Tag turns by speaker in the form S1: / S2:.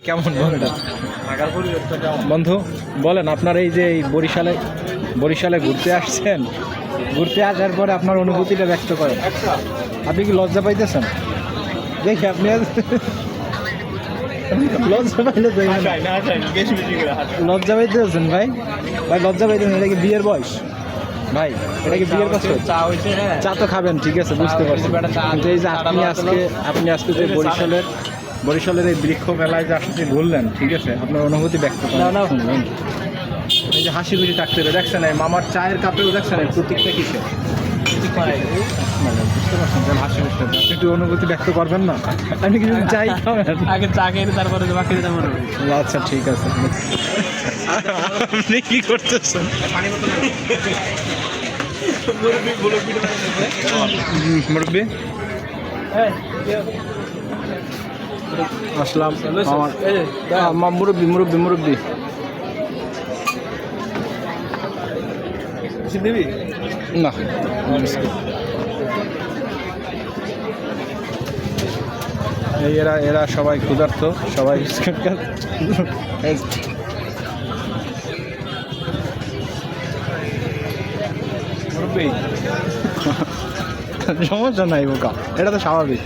S1: কেমন বন্ধু বলেন, আপনার এই যে বরিশালে ঘুরতে আসছেন, ঘুরতে আসার পরে আপনার অনুভূতিটা ব্যক্ত করেন। আপনি কি লজ্জা পাইতেছেন? দেখি আপনি লজ্জা পাইলে লজ্জা পাইতেছেন ভাই? ভাই লজ্জা পাইতেছেন? এটা কি বিয়ের বয়স ভাই? এটা কি বিয়ের বছর? চা তো খাবেন, ঠিক আছে, বুঝতে পারছি। কিন্তু এই যে আপনি আজকে যে বরিশালের এই বৃক্ষ মেলায় যে আসতে ঘুরলেন, ঠিক আছে, আপনার অনুভূতি ব্যক্ত করেন। এই যে হাসি খুশি থাকতে হবে, দেখছেন এই মামার চায়ের কাপেও দেখছেন এই প্রতীকটা কিসে? বুঝতে পারছেন যে হাসি খুশি আপনি একটু অনুভূতি ব্যক্ত করবেন না? আপনি কিছু চাই খাবেন,
S2: আগে চা খেয়ে তারপরে বাকি মনে হবে।
S1: আচ্ছা ঠিক আছে। আপনি কি করতেছেন? মুরব্বী আসলাম, মুরব্বী না, এরা সবাই ক্ষুধার্ত, সবাই সমস্যা নাই বোকা, এটা তো স্বাভাবিক।